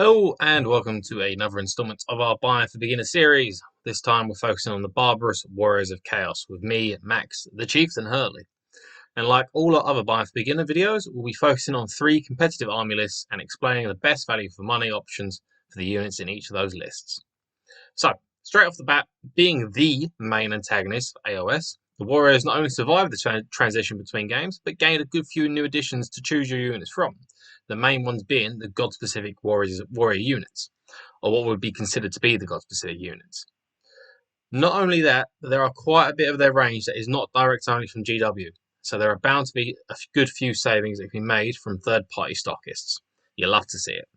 Hello and welcome to another installment of our Buy for Beginner series. This time we're focusing on the Barbarous Warriors of Chaos with me, Max The Chieftain Hurley. And like all our other Buy for Beginner videos, we'll be focusing on 3 competitive army lists and explaining the best value for money options for the units in each of those lists. So, straight off the bat, being the main antagonist for AOS, the Warriors not only survived the transition between games, but gained a good few new additions to choose your units from. The main ones being the god-specific warrior units, or what would be considered to be the god-specific units. Not only that, but there are quite a bit of their range that is not direct only from GW, so there are bound to be a good few savings that can be made from third-party stockists. You'll love to see it.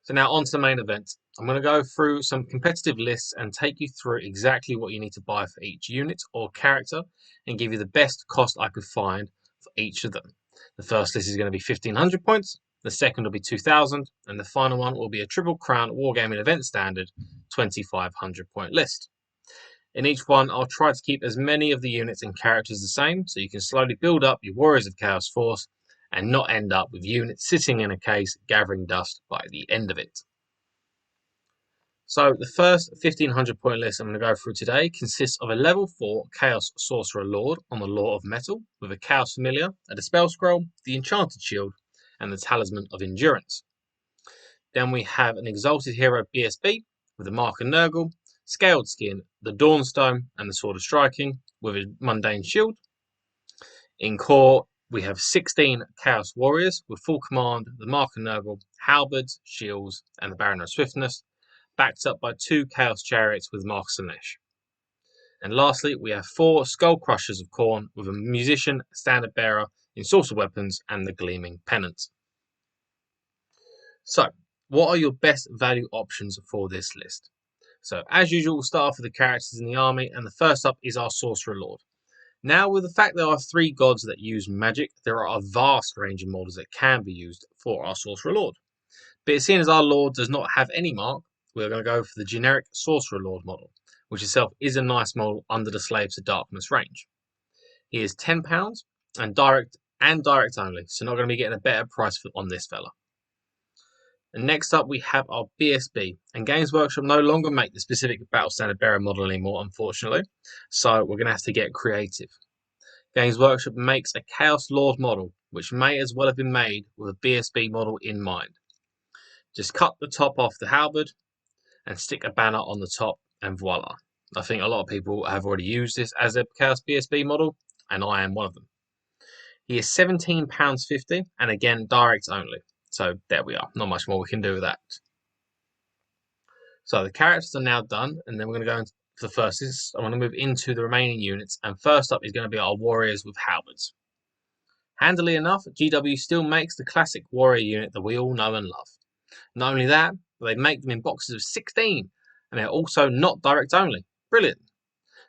So now on to the main event. I'm going to go through some competitive lists and take you through exactly what you need to buy for each unit or character and give you the best cost I could find for each of them. The first list is going to be 1500 points, the second will be 2000, and the final one will be a Triple Crown Wargaming event standard 2500 point list. In each one, I'll try to keep as many of the units and characters the same so you can slowly build up your Warriors of Chaos force and not end up with units sitting in a case gathering dust by the end of it. So the first 1500 point list I'm going to go through today consists of a level 4 Chaos Sorcerer Lord on the Law of Metal with a Chaos Familiar, a Dispel Scroll, the Enchanted Shield, and the Talisman of Endurance. Then we have an Exalted Hero BSB with the Mark of Nurgle, Scaled Skin, the Dawnstone, and the Sword of Striking with a Mundane Shield. In core, we have 16 Chaos Warriors with full command, the Mark of Nurgle, Halberds, Shields, and the Baron of Swiftness, backed up by 2 Chaos Chariots with Mark Slaanesh. And lastly, we have 4 Skullcrushers of Khorne with a Musician, Standard Bearer, Ensorcelled weapons, and the Gleaming Pennant. So, what are your best value options for this list? So, as usual, we'll start off with the characters in the army, and the first up is our Sorcerer Lord. Now, with the fact there are 3 gods that use magic, there are a vast range of models that can be used for our Sorcerer Lord. But seeing as our Lord does not have any mark, we're going to go for the generic Sorcerer Lord model, which itself is a nice model under the Slaves to Darkness range. He is £10 and direct only, so not going to be getting a better price on this fella. And next up we have our BSB, and Games Workshop no longer make the specific Battle Standard Bearer model anymore, unfortunately, so we're going to have to get creative. Games Workshop makes a Chaos Lord model, which may as well have been made with a BSB model in mind. Just cut the top off the halberd and stick a banner on the top, and voila. I think a lot of people have already used this as a Chaos BSB model, and I am one of them. He is £17.50, and again, direct only. So there we are, not much more we can do with that. So the characters are now done, and then we're going to go into the first. I'm going to move into the remaining units, and first up is going to be our Warriors with Halberds. Handily enough, GW still makes the classic warrior unit that we all know and love. Not only that, but they make them in boxes of 16, and they're also not direct only. Brilliant.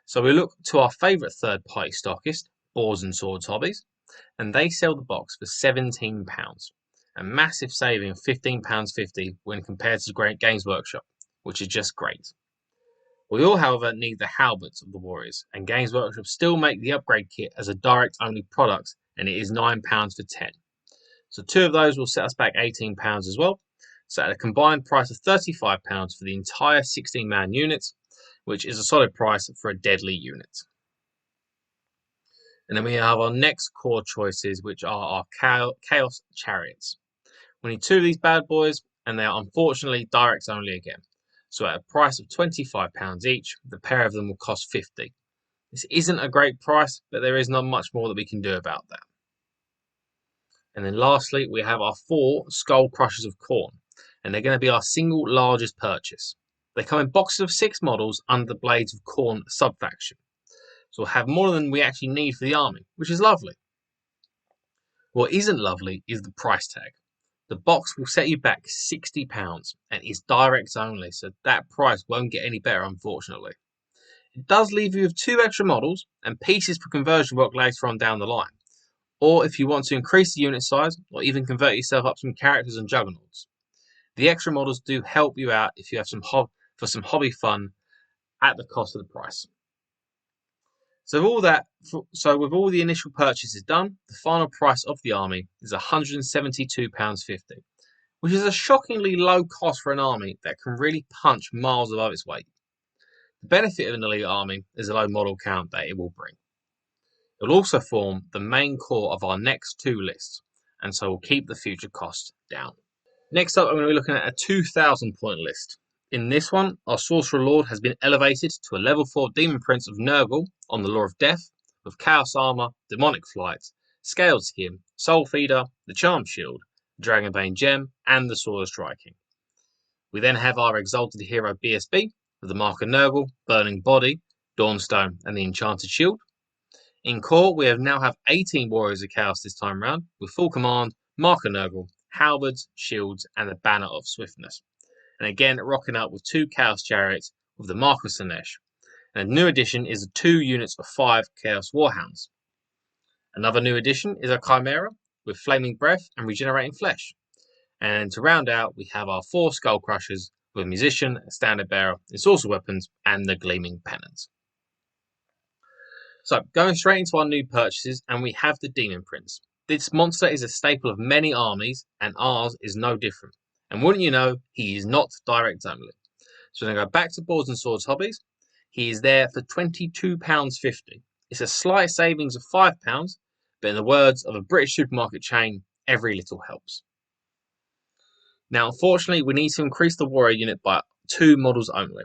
So we look to our favourite third-party stockist, Boars and Swords Hobbies, and they sell the box for £17. A massive saving of £15.50 when compared to Great Games Workshop, which is just great. We all, however, need the Halberds of the Warriors, and Games Workshop still make the upgrade kit as a direct-only product, and it is £9 for 10. So 2 of those will set us back £18 as well, so at a combined price of £35 for the entire 16-man unit, which is a solid price for a deadly unit. And then we have our next core choices, which are our Chaos Chariots. We need 2 of these bad boys, and they are unfortunately direct only again. So at a price of £25 each, the pair of them will cost £50. This isn't a great price, but there is not much more that we can do about that. And then lastly, we have our 4 Skullcrushers of Khorne, and they're going to be our single largest purchase. They come in boxes of 6 models under the Blades of Khorne sub-faction. So we'll have more than we actually need for the army, which is lovely. What isn't lovely is the price tag. The box will set you back £60 and is direct only, so that price won't get any better, unfortunately. It does leave you with 2 extra models and pieces for conversion work later on down the line, or if you want to increase the unit size or even convert yourself up some characters and juggernauts. The extra models do help you out if you have some hobby fun at the cost of the price. So with all the initial purchases done, the final price of the army is £172.50, which is a shockingly low cost for an army that can really punch miles above its weight. The benefit of an elite army is the low model count that it will bring. It will also form the main core of our next two lists, and so will keep the future cost down. Next up, I'm going to be looking at a 2,000 point list. In this one, our Sorcerer Lord has been elevated to a level 4 Demon Prince of Nurgle on the Law of Death, with Chaos Armor, Demonic Flight, Scaled Skin, Soul Feeder, the Charm Shield, Dragonbane Gem, and the Sword of Striking. We then have our Exalted Hero BSB, with the Mark of Nurgle, Burning Body, Dawnstone, and the Enchanted Shield. In core, we now have 18 Warriors of Chaos this time round, with full command, Mark of Nurgle, Halberds, Shields, and the Banner of Swiftness. And again, rocking up with 2 Chaos Chariots with the Mark of Slaanesh. And a new addition is the 2 units of 5 Chaos Warhounds. Another new addition is a Chimera with Flaming Breath and Regenerating Flesh. And to round out, we have our 4 Skullcrushers with Musician, Standard Bearer, Ensorcelled Weapons, and the Gleaming Pennant. So, going straight into our new purchases, and we have the Demon Prince. This monster is a staple of many armies, and ours is no different. And wouldn't you know, he is not direct only. So we're going to go back to Boards and Swords Hobbies. He is there for £22.50. It's a slight savings of £5, but in the words of a British supermarket chain, every little helps. Now, unfortunately, we need to increase the warrior unit by 2 models only.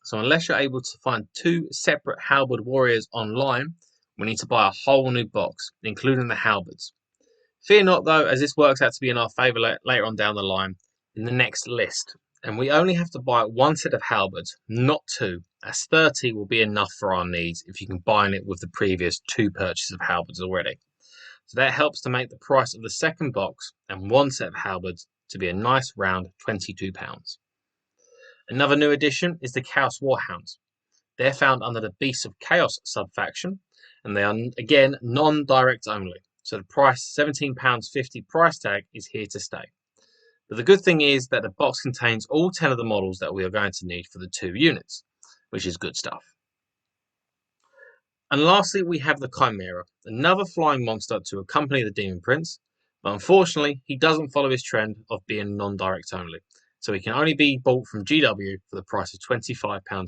So unless you're able to find 2 separate Halberd warriors online, we need to buy a whole new box, including the Halberds. Fear not though, as this works out to be in our favour later on down the line in the next list. And we only have to buy 1 set of Halberds, not 2, as 30 will be enough for our needs if you combine it with the previous 2 purchases of Halberds already. So that helps to make the price of the second box and 1 set of Halberds to be a nice round £22. Another new addition is the Chaos Warhounds. They're found under the Beasts of Chaos subfaction, and they are again non-direct only. So the price, £17.50 price tag, is here to stay. But the good thing is that the box contains all 10 of the models that we are going to need for the 2 units, which is good stuff. And lastly, we have the Chimera, another flying monster to accompany the Demon Prince, but unfortunately, he doesn't follow his trend of being non-direct only, so he can only be bought from GW for the price of £25.50.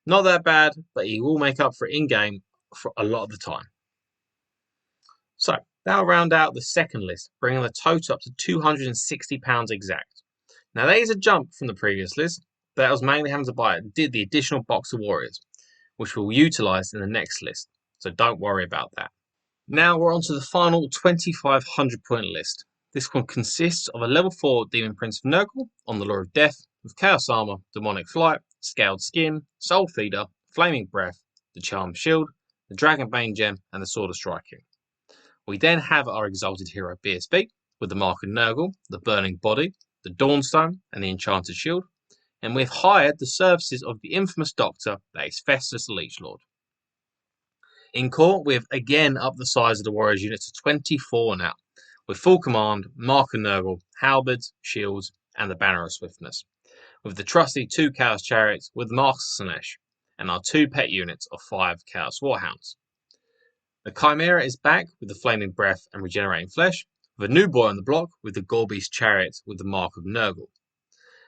Not that bad, but he will make up for it in-game for a lot of the time. So, that'll round out the second list, bringing the total up to £260 exact. Now, that is a jump from the previous list, but that was mainly having to buy the additional box of warriors, which we'll utilise in the next list, so don't worry about that. Now we're on to the final 2,500 point list. This one consists of a level 4 Demon Prince of Nurgle on the Law of Death, with Chaos Armor, Demonic Flight, Scaled Skin, Soul Feeder, Flaming Breath, the Charm Shield, the Dragonbane Gem, and the Sword of Striking. We then have our Exalted Hero BSB, with the Mark of Nurgle, the Burning Body, the Dawnstone, and the Enchanted Shield, and we've hired the services of the infamous Doctor, that is Festus the Leech Lord. In core, we have again upped the size of the Warriors unit to 24 now, with full command, Mark of Nurgle, Halberds, Shields, and the Banner of Swiftness, with the trusty 2 Chaos Chariots with Max The Chieftain, and our 2 pet units of 5 Chaos Warhounds. The Chimera is back with the Flaming Breath and Regenerating Flesh, with a new boy on the block with the Gorby's Chariot with the Mark of Nurgle.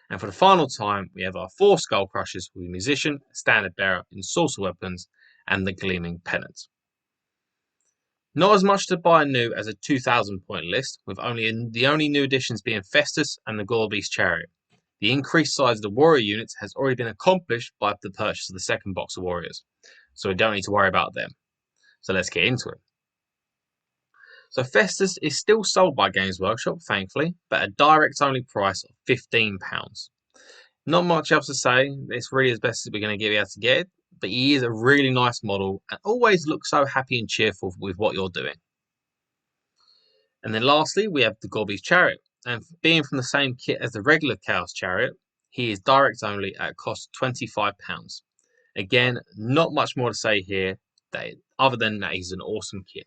And for the final time, we have our 4 Skullcrushers with Musician, Standard Bearer, Ensorcelled Weapons, and the Gleaming Pennant. Not as much to buy new as a 2,000 point list, with the only new additions being Festus and the Gorby's Chariot. The increased size of the warrior units has already been accomplished by the purchase of the second box of warriors, so we don't need to worry about them. So let's get into it. So Festus is still sold by Games Workshop, thankfully, but at a direct-only price of £15. Not much else to say. It's really as best as we're going to be able to get it, but he is a really nice model and always looks so happy and cheerful with what you're doing. And then lastly, we have the Gorby's Chariot, and being from the same kit as the regular Chaos Chariot, he is direct-only at a cost of £25. Again, not much more to say here, other than that he's an awesome kit.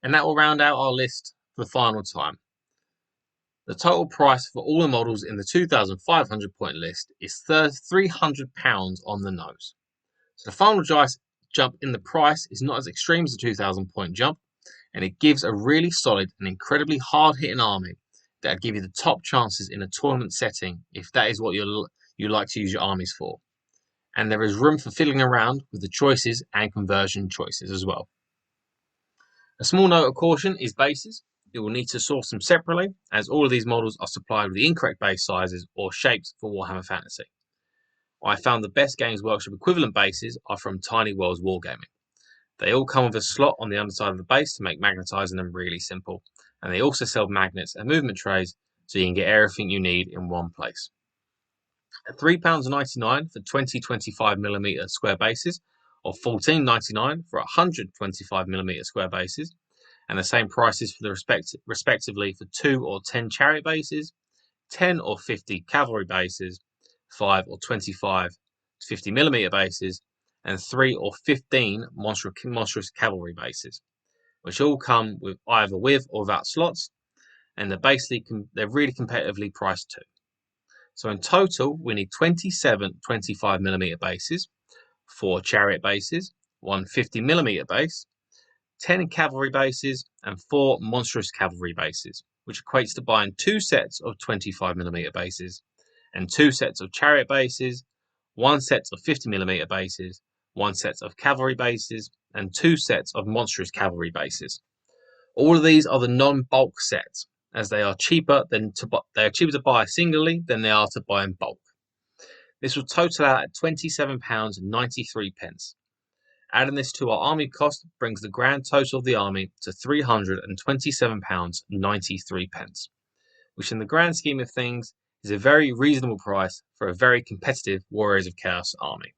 And that will round out our list for the final time. The total price for all the models in the 2,500 point list is £300 on the nose. So the final jump in the price is not as extreme as the 2,000 point jump. and it gives a really solid and incredibly hard-hitting army that will give you the top chances in a tournament setting if that is what you like to use your armies for. And there is room for fiddling around with the choices and conversion choices as well. A small note of caution is bases. You will need to source them separately, as all of these models are supplied with the incorrect base sizes or shapes for Warhammer Fantasy. I found the best Games Workshop equivalent bases are from Tiny Worlds Wargaming. They all come with a slot on the underside of the base to make magnetising them really simple, and they also sell magnets and movement trays so you can get everything you need in one place. At £3.99 for 20 25mm square bases, or $14.99 for 125mm square bases, and the same prices for the respectively for 2 or 10 chariot bases, 10 or 50 cavalry bases, 5 or 25 to 50mm bases, and 3 or 15 monstrous cavalry bases, which all come with either with or without slots, and they're really competitively priced too. So in total, we need 27 25mm bases, 4 chariot bases, 1 50mm base, 10 cavalry bases, and 4 monstrous cavalry bases, which equates to buying 2 sets of 25mm bases, and 2 sets of chariot bases, 1 set of 50mm bases, 1 set of cavalry bases, and 2 sets of monstrous cavalry bases. All of these are the non-bulk sets, as they are cheaper to buy singly than they are to buy in bulk. This will total out at £27.93. Adding this to our army cost brings the grand total of the army to £327.93, which in the grand scheme of things is a very reasonable price for a very competitive Warriors of Chaos army.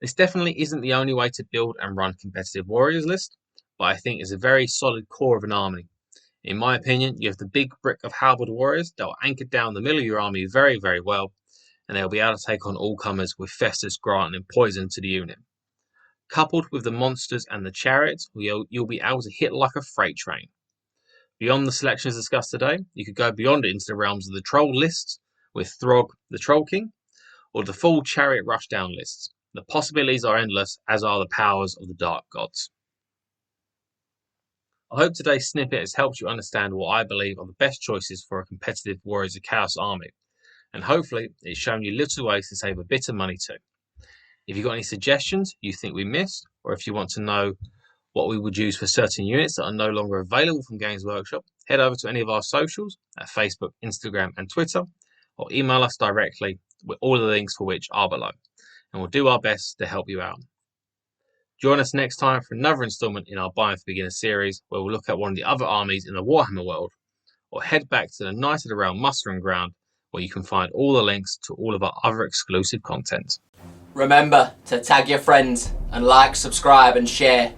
This definitely isn't the only way to build and run competitive Warriors list, but I think it's a very solid core of an army. In my opinion, you have the big brick of Halberd warriors that will anchor down the middle of your army very, very well, and they'll be able to take on all comers with Festus, Grant, and Poison to the unit. Coupled with the monsters and the chariots, you'll be able to hit like a freight train. Beyond the selections discussed today, you could go beyond it into the realms of the troll lists with Throg, the Troll King, or the full chariot rushdown lists. The possibilities are endless, as are the powers of the Dark Gods. I hope today's snippet has helped you understand what I believe are the best choices for a competitive Warriors of Chaos army, and hopefully it's shown you little ways to save a bit of money too. If you've got any suggestions you think we missed, or if you want to know what we would use for certain units that are no longer available from Games Workshop, head over to any of our socials at Facebook, Instagram and Twitter, or email us directly with all the links for which are below, and we'll do our best to help you out. Join us next time for another installment in our Buying for Beginners series, where we'll look at one of the other armies in the Warhammer world, or head back to the Night of the Realm mustering ground, where you can find all the links to all of our other exclusive content. Remember to tag your friends and like, subscribe and share.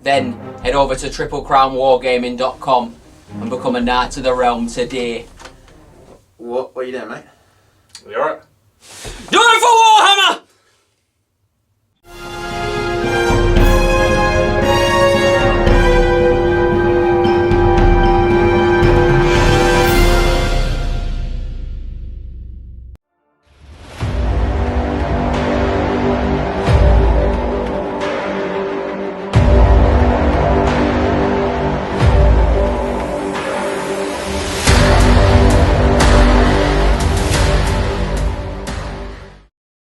Then head over to triplecrownwargaming.com and become a Knight of the Realm today. What are you doing, mate? Are you alright? Do it for Warhammer!